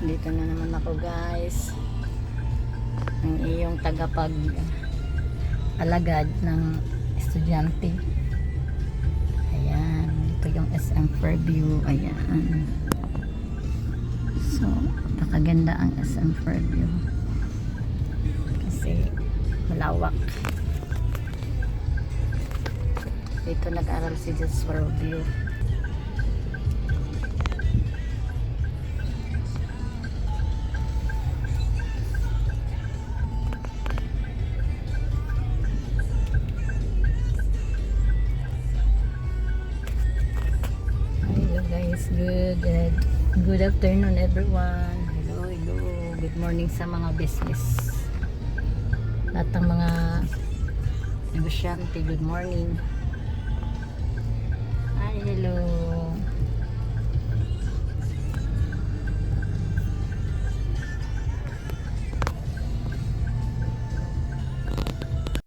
Dito na naman ako guys, ang iyong tagapag alagad ng estudyante. Ayan, dito yung SM Fairview. Ayan, so napakaganda ang SM Fairview kasi malawak. Dito nag-aral si Just Fairview. Good afternoon everyone. Hello. Good morning sa mga business. Lahat ng mga negosyante, good morning.